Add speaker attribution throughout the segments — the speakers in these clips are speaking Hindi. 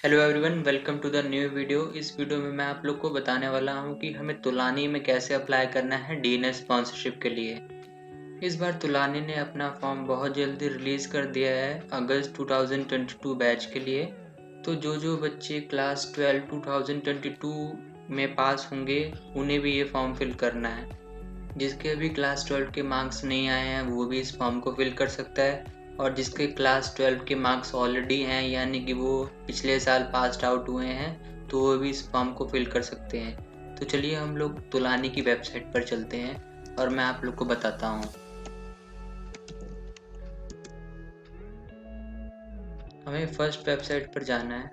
Speaker 1: Hello everyone, welcome to the new video. इस वीडियो में मैं आप लोग को बताने वाला हूं कि हमें तुलानी में कैसे अप्लाई करना है डीएनएस स्पॉन्सरशिप के लिए। इस बार तुलानी ने अपना फॉर्म बहुत जल्दी रिलीज़ कर दिया है अगस्त 2022 बैच के लिए। तो जो बच्चे क्लास 12 2022 में पास होंगे उन्हें भी ये फॉर्म फिल करना है। जिसके अभी क्लास 12 के मार्क्स नहीं आए हैं वो भी इस फॉर्म को फिल कर सकता है, और जिसके क्लास 12 के मार्क्स ऑलरेडी हैं यानी कि वो पिछले साल पास्ड आउट हुए हैं तो वो भी इस फॉर्म को फिल कर सकते हैं। तो चलिए हम लोग तुलानी की वेबसाइट पर चलते हैं और मैं आप लोग को बताता हूँ। हमें फर्स्ट वेबसाइट पर जाना है।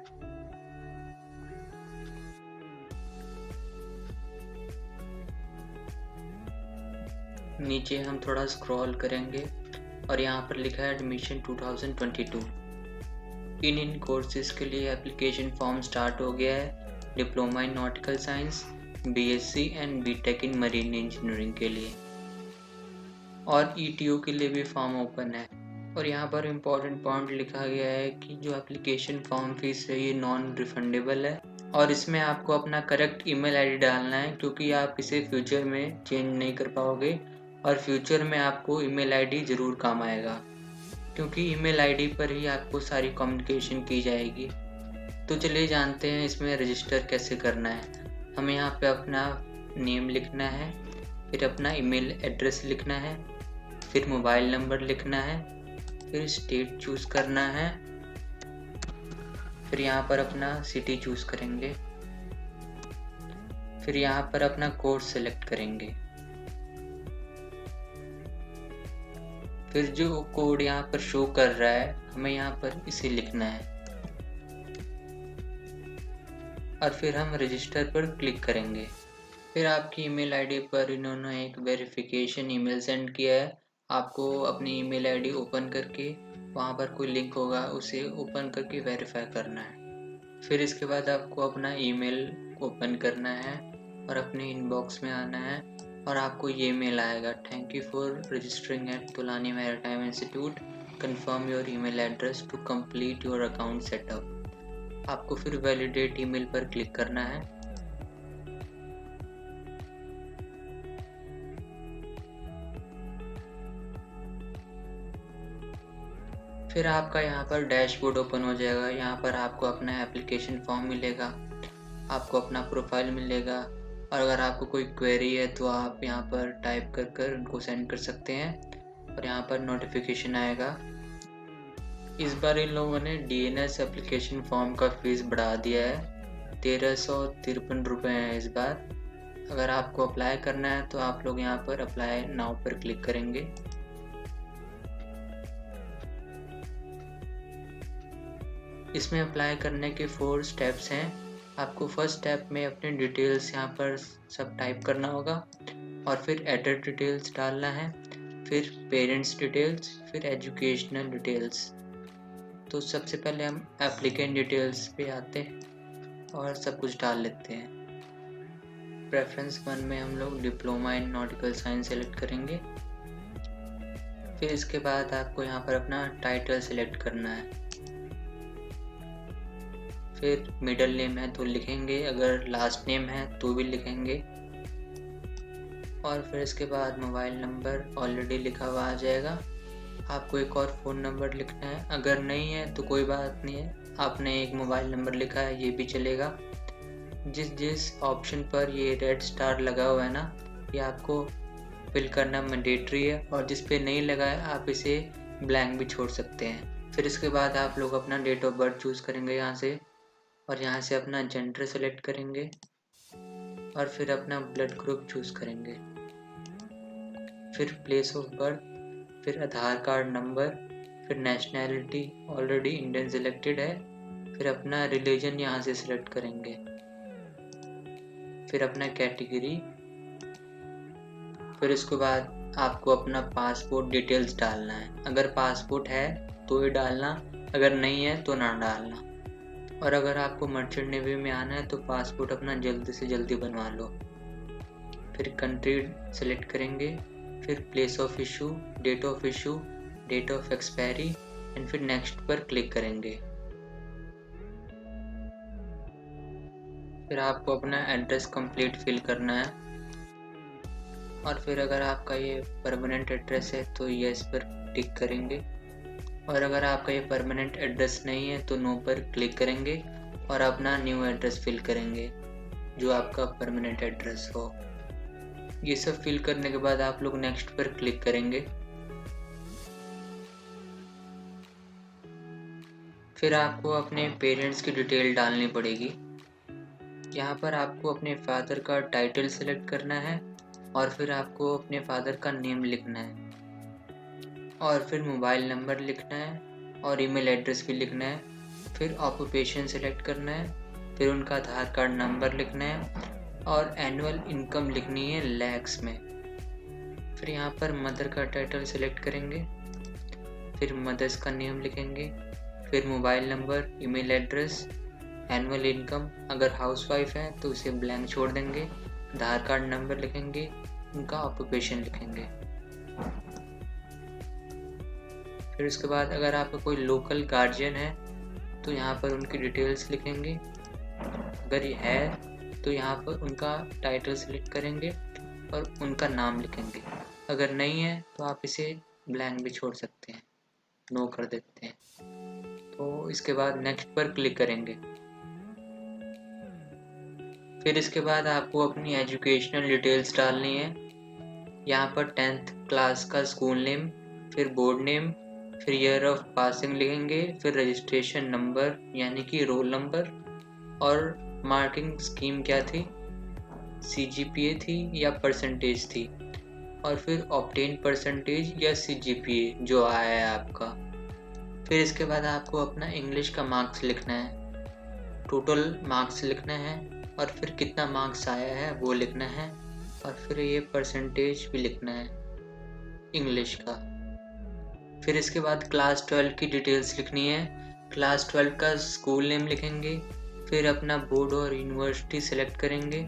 Speaker 1: नीचे हम थोड़ा स्क्रॉल करेंगे और यहाँ पर लिखा है एडमिशन 2022। इन कोर्सेज के लिए एप्लीकेशन फॉर्म स्टार्ट हो गया है। Diploma in nautical science, BSc and BTech in marine engineering के लिए, और ईटीओ के लिए भी फॉर्म ओपन है। और यहाँ पर इम्पोर्टेंट पॉइंट लिखा गया है कि जो एप्लीकेशन फॉर्म फीस है ये नॉन रिफंडेबल है, और इसमें आपको अपना करेक्ट ईमेल आईडी डालना है क्योंकि आप इसे फ्यूचर में चेंज नहीं कर पाओगे, और फ्यूचर में आपको ईमेल आईडी ज़रूर काम आएगा क्योंकि ईमेल आईडी पर ही आपको सारी कम्युनिकेशन की जाएगी। तो चलिए जानते हैं इसमें रजिस्टर कैसे करना है। हमें यहाँ पे अपना नेम लिखना है, फिर अपना ईमेल एड्रेस लिखना है, फिर मोबाइल नंबर लिखना है, फिर स्टेट चूज़ करना है, फिर यहाँ पर अपना सिटी चूज़ करेंगे, फिर यहाँ पर अपना कोर्स सेलेक्ट करेंगे, फिर जो कोड यहाँ पर शो कर रहा है हमें यहाँ पर इसे लिखना है, और फिर हम रजिस्टर पर क्लिक करेंगे। फिर आपकी ईमेल आईडी पर इन्होंने एक वेरिफिकेशन ईमेल सेंड किया है। आपको अपनी ईमेल आईडी ओपन करके वहाँ पर कोई लिंक होगा उसे ओपन करके वेरीफाई करना है। फिर इसके बाद आपको अपना ईमेल ओपन करना है और अपने इनबॉक्स में आना है, और आपको ये मेल आएगा, thank you for registering at Tolani maritime institute, confirm your email address to complete your account setup. आपको फिर वैलिडेट ईमेल पर क्लिक करना है। फिर आपका यहाँ पर डैशबोर्ड ओपन हो जाएगा। यहाँ पर आपको अपना एप्लीकेशन फॉर्म मिलेगा, आपको अपना प्रोफाइल मिलेगा, और अगर आपको कोई क्वेरी है तो आप यहाँ पर टाइप कर कर उनको सेंड कर सकते हैं, और यहाँ पर नोटिफिकेशन आएगा। इस बार इन लोगों ने डीएनएस एप्लीकेशन फॉर्म का फीस बढ़ा दिया है, 1353 रुपये है इस बार। अगर आपको अप्लाई करना है तो आप लोग यहाँ पर अप्लाई नाउ पर क्लिक करेंगे। इसमें अप्लाई करने के 4 स्टेप्स हैं। आपको फर्स्ट स्टेप में अपनी डिटेल्स यहाँ पर सब टाइप करना होगा, और फिर एड्रेस डिटेल्स डालना है, फिर पेरेंट्स डिटेल्स, फिर एजुकेशनल डिटेल्स। तो सबसे पहले हम एप्लीकेंट डिटेल्स पे आते हैं और सब कुछ डाल लेते हैं। प्रेफरेंस 1 में हम लोग diploma in nautical science select करेंगे। फिर इसके बाद आपको यहाँ पर अपना टाइटल सेलेक्ट करना है, फिर मिडिल नेम है तो लिखेंगे, अगर लास्ट नेम है तो भी लिखेंगे, और फिर इसके बाद मोबाइल नंबर ऑलरेडी लिखा हुआ आ जाएगा। आपको एक और फ़ोन नंबर लिखना है, अगर नहीं है तो कोई बात नहीं है, आपने एक मोबाइल नंबर लिखा है ये भी चलेगा। जिस ऑप्शन पर ये रेड स्टार लगा हुआ है ना, ये आपको फिल करना मैंडेटरी है, और जिस पे नहीं लगा है आप इसे ब्लैंक भी छोड़ सकते हैं। फिर इसके बाद आप लोग अपना डेट ऑफ बर्थ चूज़ करेंगे यहाँ से, और यहाँ से अपना जेंडर सेलेक्ट करेंगे, और फिर अपना ब्लड ग्रुप चूज़ करेंगे, फिर प्लेस ऑफ बर्थ, फिर आधार कार्ड नंबर, फिर नेशनैलिटी ऑलरेडी इंडियन सिलेक्टेड है, फिर अपना रिलीजन यहाँ से सिलेक्ट करेंगे, फिर अपना कैटेगरी, फिर इसके बाद आपको अपना पासपोर्ट डिटेल्स डालना है। अगर पासपोर्ट है तो ही डालना, अगर नहीं है तो ना डालना। और अगर आपको मर्चेंट नेवी में आना है तो पासपोर्ट अपना जल्दी से जल्दी बनवा लो। फिर कंट्री सेलेक्ट करेंगे, फिर place of issue, date of issue, date of expiry, and फिर नेक्स्ट पर क्लिक करेंगे। फिर आपको अपना एड्रेस कंप्लीट फिल करना है, और फिर अगर आपका ये परमानेंट एड्रेस है तो यस पर टिक करेंगे, और अगर आपका ये परमानेंट एड्रेस नहीं है तो नो पर क्लिक करेंगे और अपना न्यू एड्रेस फिल करेंगे जो आपका परमानेंट एड्रेस हो। ये सब फिल करने के बाद आप लोग नेक्स्ट पर क्लिक करेंगे। फिर आपको अपने पेरेंट्स की डिटेल डालनी पड़ेगी। यहाँ पर आपको अपने फादर का टाइटल सेलेक्ट करना है और फिर आपको अपने फादर का नेम लिखना है और फिर मोबाइल नंबर लिखना है और ईमेल एड्रेस भी लिखना है। फिर ऑक्यूपेशन सेलेक्ट करना है, फिर उनका आधार कार्ड नंबर लिखना है और एनुअल इनकम लिखनी है लैक्स में। फिर यहाँ पर मदर का टाइटल सेलेक्ट करेंगे, फिर मदर्स का नेम लिखेंगे, फिर mobile number, email address, annual income, अगर हाउसवाइफ है तो उसे ब्लैंक छोड़ देंगे, आधार कार्ड नंबर लिखेंगे, उनका ऑक्यूपेशन लिखेंगे। फिर उसके बाद अगर आपका कोई लोकल गार्जियन है तो यहाँ पर उनकी डिटेल्स लिखेंगे, अगर ये है तो यहाँ पर उनका टाइटल सेलेक्ट करेंगे और उनका नाम लिखेंगे, अगर नहीं है तो आप इसे ब्लैंक भी छोड़ सकते हैं, नो कर देते हैं। तो इसके बाद नेक्स्ट पर क्लिक करेंगे। फिर इसके बाद आपको अपनी एजुकेशनल डिटेल्स डालनी है। यहाँ पर 10th क्लास का स्कूल नेम, फिर बोर्ड नेम, फिर ईयर ऑफ पासिंग लिखेंगे, फिर रजिस्ट्रेशन नंबर यानी कि रोल नंबर, और मार्किंग स्कीम क्या थी, CGPA थी या परसेंटेज थी, और फिर ऑब्टेन परसेंटेज या CGPA जो आया है आपका। फिर इसके बाद आपको अपना इंग्लिश का मार्क्स लिखना है, टोटल मार्क्स लिखना है और फिर कितना मार्क्स आया है वो लिखना है, और फिर ये परसेंटेज भी लिखना है इंग्लिश का। फिर इसके बाद क्लास 12 की डिटेल्स लिखनी है, क्लास 12 का स्कूल नेम लिखेंगे, फिर अपना बोर्ड और यूनिवर्सिटी सेलेक्ट करेंगे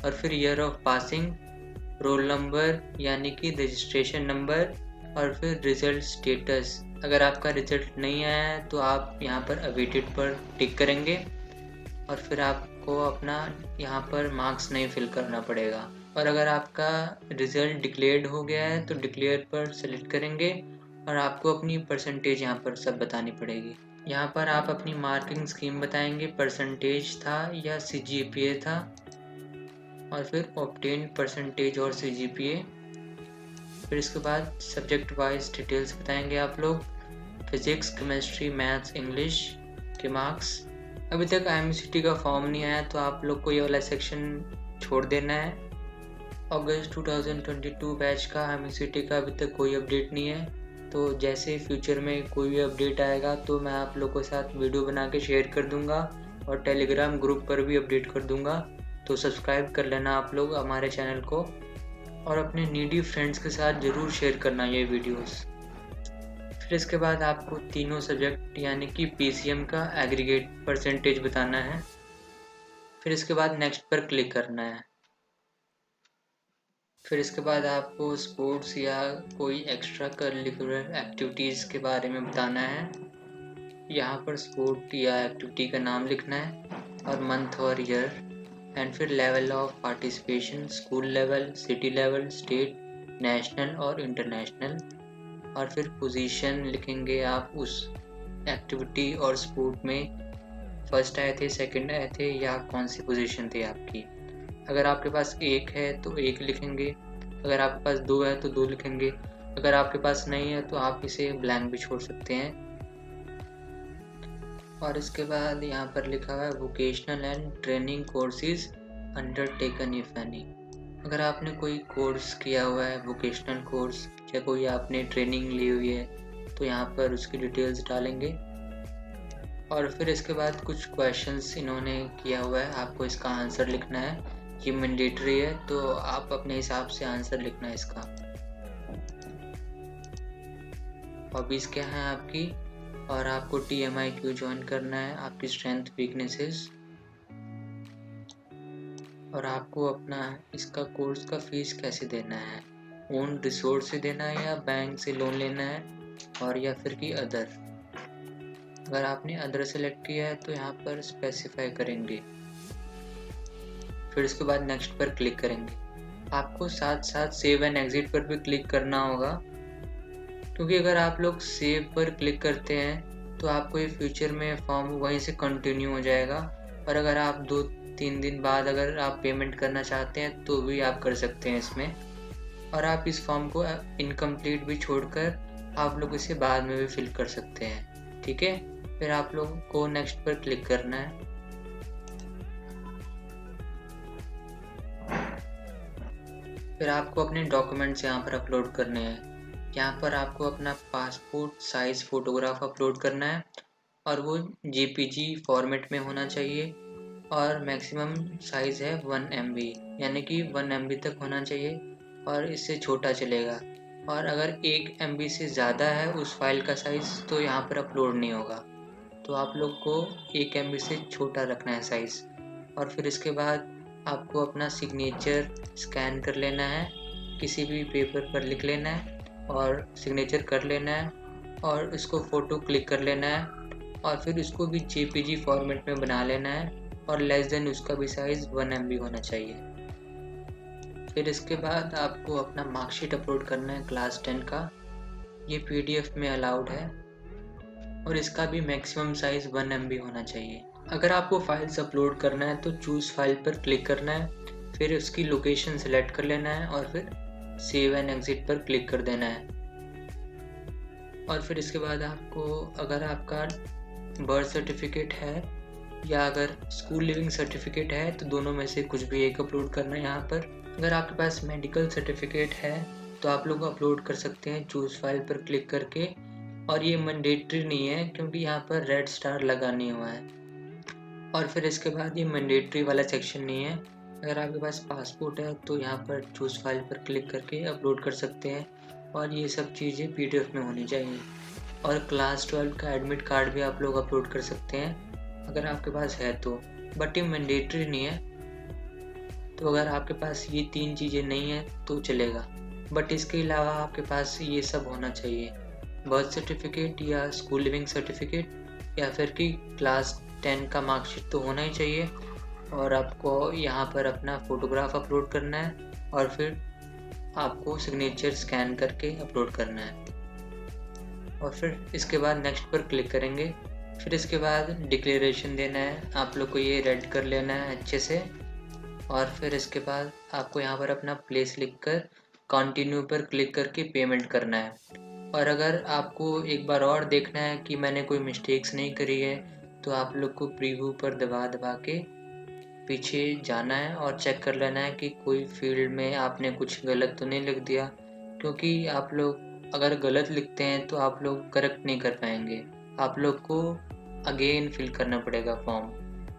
Speaker 1: और फिर year of passing, roll number यानी कि रजिस्ट्रेशन नंबर, और फिर रिजल्ट स्टेटस। अगर आपका रिजल्ट नहीं आया है तो आप यहाँ पर अवेटेड पर टिक करेंगे और फिर आपको अपना यहाँ पर मार्क्स नहीं फिल करना पड़ेगा। और अगर आपका रिजल्ट डिक्लेयर्ड हो गया है तो डिक्लेयर पर सेलेक्ट करेंगे और आपको अपनी परसेंटेज यहाँ पर सब बतानी पड़ेगी। यहाँ पर आप अपनी मार्किंग स्कीम बताएंगे, परसेंटेज था या CGPA था, और फिर ऑब्टेन परसेंटेज और CGPA। फिर इसके बाद सब्जेक्ट वाइज डिटेल्स बताएंगे आप लोग, फिजिक्स, केमिस्ट्री, मैथ्स, इंग्लिश के मार्क्स। अभी तक IMCT का फॉर्म नहीं आया तो आप लोग को ये वाला सेक्शन छोड़ देना है। अगस्त 2022 बैच का IMCT का अभी तक कोई अपडेट नहीं है, तो जैसे फ्यूचर में कोई भी अपडेट आएगा तो मैं आप लोगों के साथ वीडियो बना के शेयर कर दूंगा और टेलीग्राम ग्रुप पर भी अपडेट कर दूंगा। तो सब्सक्राइब कर लेना आप लोग हमारे चैनल को और अपने नीडी फ्रेंड्स के साथ ज़रूर शेयर करना ये वीडियोस। फिर इसके बाद आपको तीनों सब्जेक्ट यानी कि PCM का एग्रीगेट परसेंटेज बताना है। फिर इसके बाद नेक्स्ट पर क्लिक करना है। फिर इसके बाद आपको स्पोर्ट्स या कोई एक्स्ट्रा करिकुलर एक्टिविटीज़ के बारे में बताना है। यहाँ पर स्पोर्ट या एक्टिविटी का नाम लिखना है और मंथ और ईयर, एंड फिर level of participation, school level, city level, state, national और इंटरनेशनल, और फिर पोजीशन लिखेंगे आप उस एक्टिविटी और स्पोर्ट में, फर्स्ट आए थे, सेकंड आए थे या कौन सी पोजीशन थी आपकी। अगर आपके पास 1 है तो 1 लिखेंगे, अगर आपके पास 2 है तो 2 लिखेंगे, अगर आपके पास नहीं है तो आप इसे ब्लैंक भी छोड़ सकते हैं। और इसके बाद यहाँ पर लिखा हुआ है vocational and training courses undertaken if any. अगर आपने कोई कोर्स किया हुआ है, वोकेशनल कोर्स या कोई आपने ट्रेनिंग ली हुई है तो यहाँ पर उसकी डिटेल्स डालेंगे। और फिर इसके बाद कुछ क्वेश्चंस इन्होंने किया हुआ है, आपको इसका आंसर लिखना है। ये मैंडेटरी है तो आप अपने हिसाब से आंसर लिखना है इसका। हॉबीज क्या है आपकी, और आपको TMIQ ज्वाइन करना है, आपकी स्ट्रेंथ वीकनेसेस, और आपको अपना इसका कोर्स का फीस कैसे देना है, ओन रिसोर्स से देना है या बैंक से लोन लेना है, और या फिर कि अदर। अगर आपने अदर सेलेक्ट किया है तो यहाँ पर स्पेसिफाई करेंगे। फिर उसके बाद नेक्स्ट पर क्लिक करेंगे। आपको साथ साथ सेव एंड एग्जिट पर भी क्लिक करना होगा, क्योंकि अगर आप लोग सेव पर क्लिक करते हैं तो आपको ये फ्यूचर में फॉर्म वहीं से कंटिन्यू हो जाएगा, और अगर आप 2-3 दिन बाद अगर आप पेमेंट करना चाहते हैं तो भी आप कर सकते हैं इसमें। और आप इस फॉर्म को इनकम्प्लीट भी छोड़कर आप लोग इसे बाद में भी फिल कर सकते हैं। ठीक है, फिर आप लोग को नेक्स्ट पर क्लिक करना है। फिर आपको अपने डॉक्यूमेंट्स यहाँ पर अपलोड करने हैं। यहाँ पर आपको अपना पासपोर्ट साइज़ फ़ोटोग्राफ अपलोड करना है, और वो JPG फॉर्मेट में होना चाहिए, और मैक्सिमम साइज़ है 1 MB, यानी कि 1 MB तक होना चाहिए, और इससे छोटा चलेगा। और अगर 1 MB से ज़्यादा है उस फाइल का साइज़ तो यहाँ पर अपलोड नहीं होगा। तो आप लोग को 1 MB से छोटा रखना है साइज़। और फिर इसके बाद आपको अपना सिग्नेचर स्कैन कर लेना है, किसी भी पेपर पर लिख लेना है और सिग्नेचर कर लेना है, और इसको फ़ोटो क्लिक कर लेना है, और फिर उसको भी JPG फॉर्मेट में बना लेना है, और लेस देन उसका भी साइज़ 1 MB होना चाहिए। फिर इसके बाद आपको अपना मार्कशीट अपलोड करना है क्लास 10 का। ये PDF में अलाउड है, और इसका भी मैक्सिमम साइज़ 1 MB होना चाहिए। अगर आपको फाइल्स अपलोड करना है तो चूज़ फाइल पर क्लिक करना है, फिर उसकी लोकेशन सेलेक्ट कर लेना है, और फिर सेव एंड एग्जिट पर क्लिक कर देना है। और फिर इसके बाद आपको, अगर आपका बर्थ सर्टिफिकेट है या अगर स्कूल लिविंग सर्टिफिकेट है तो दोनों में से कुछ भी एक अपलोड करना है यहाँ पर। अगर आपके पास मेडिकल सर्टिफिकेट है तो आप लोग अपलोड कर सकते हैं चूज़ फाइल पर क्लिक करके, और ये मैंडेटरी नहीं है क्योंकि यहाँ पर रेड स्टार लगा नहीं हुआ है। और फिर इसके बाद ये मैंडेटरी वाला सेक्शन नहीं है। अगर आपके पास पासपोर्ट है तो यहाँ पर चूज़ फाइल पर क्लिक करके अपलोड कर सकते हैं, और ये सब चीज़ें PDF में होनी चाहिए। और क्लास 12 का एडमिट कार्ड भी आप लोग अपलोड कर सकते हैं अगर आपके पास है तो, बट ये मैंडेटरी नहीं है। तो अगर आपके पास ये 3 चीज़ें नहीं है तो चलेगा, बट इसके अलावा आपके पास ये सब होना चाहिए, बर्थ सर्टिफिकेट या स्कूल लिविंग सर्टिफिकेट या फिर कि क्लास 10 का मार्कशीट तो होना ही चाहिए। और आपको यहाँ पर अपना फ़ोटोग्राफ अपलोड करना है, और फिर आपको सिग्नेचर स्कैन करके अपलोड करना है, और फिर इसके बाद नेक्स्ट पर क्लिक करेंगे। फिर इसके बाद डिक्लेरेशन देना है, आप लोग को ये रेड कर लेना है अच्छे से, और फिर इसके बाद आपको यहाँ पर अपना प्लेस लिखकर कंटिन्यू पर क्लिक करके पेमेंट करना है। और अगर आपको एक बार और देखना है कि मैंने कोई मिस्टेक्स नहीं करी है तो आप लोग को प्रीव्यू पर दबा दबा के पीछे जाना है और चेक कर लेना है कि कोई फील्ड में आपने कुछ गलत तो नहीं लिख दिया, क्योंकि आप लोग अगर गलत लिखते हैं तो आप लोग करेक्ट नहीं कर पाएंगे, आप लोग को अगेन फिल करना पड़ेगा फॉर्म।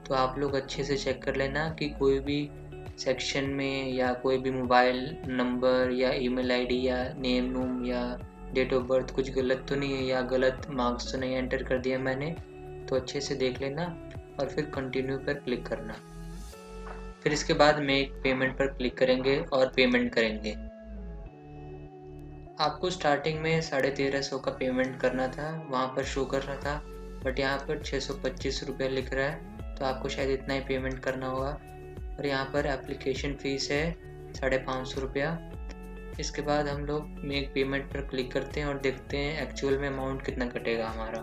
Speaker 1: तो आप लोग अच्छे से चेक कर लेना कि कोई भी सेक्शन में या कोई भी मोबाइल नंबर या ईमेल आईडी या नेम नूम या डेट ऑफ बर्थ कुछ गलत तो नहीं है, या गलत मार्क्स तो नहीं एंटर कर दिया मैंने। तो अच्छे से देख लेना और फिर कंटिन्यू पर क्लिक करना। फिर इसके बाद मेक पेमेंट पर क्लिक करेंगे और पेमेंट करेंगे। आपको स्टार्टिंग में 1350 का पेमेंट करना था, वहाँ पर शो कर रहा था, बट यहाँ पर 625 रुपये लिख रहा है, तो आपको शायद इतना ही पेमेंट करना होगा। और यहाँ पर एप्लीकेशन फ़ीस है 550 रुपया। इसके बाद हम लोग मेक पेमेंट पर क्लिक करते हैं और देखते हैं एक्चुअल में अमाउंट कितना कटेगा हमारा।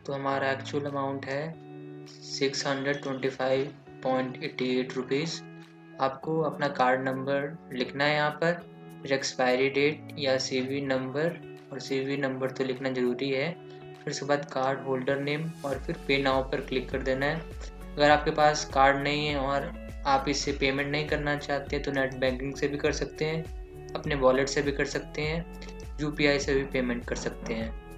Speaker 1: तो हमारा एक्चुअल अमाउंट है 625.88 रुपीज़। आपको अपना कार्ड नंबर लिखना है यहाँ पर, फिर एक्सपायरी डेट या CVV नंबर, और CVV नंबर तो लिखना ज़रूरी है। फिर उसके बाद कार्ड होल्डर नेम, और फिर पे नाउ पर क्लिक कर देना है। अगर आपके पास कार्ड नहीं है और आप इससे पेमेंट नहीं करना चाहते तो नेट बैंकिंग से भी कर सकते हैं, अपने वॉलेट से भी कर सकते हैं, UPI से भी पेमेंट कर सकते हैं।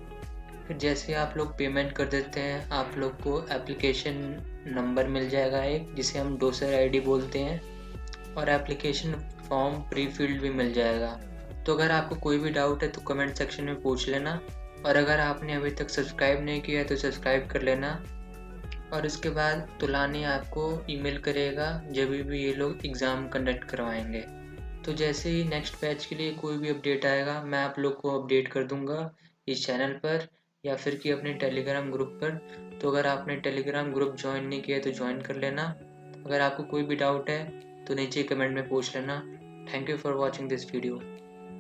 Speaker 1: फिर जैसे आप लोग पेमेंट कर देते हैं आप लोग को एप्लीकेशन नंबर मिल जाएगा एक, जिसे हम डोसर ID बोलते हैं, और एप्लीकेशन फॉर्म प्री फिल्ड भी मिल जाएगा। तो अगर आपको कोई भी डाउट है तो कमेंट सेक्शन में पूछ लेना, और अगर आपने अभी तक सब्सक्राइब नहीं किया है तो सब्सक्राइब कर लेना। और इसके बाद तुलानी आपको ईमेल करेगा जब भी ये लोग एग्ज़ाम कंडक्ट करवाएंगे। तो जैसे ही नेक्स्ट बैच के लिए कोई भी अपडेट आएगा मैं आप लोग को अपडेट कर दूंगा इस चैनल पर। या फिर कि अपने टेलीग्राम ग्रुप पर। तो अगर आपने टेलीग्राम ग्रुप ज्वाइन नहीं किया तो ज्वाइन कर लेना। अगर आपको कोई भी डाउट है तो नीचे कमेंट में पूछ लेना। Thank you for watching this video.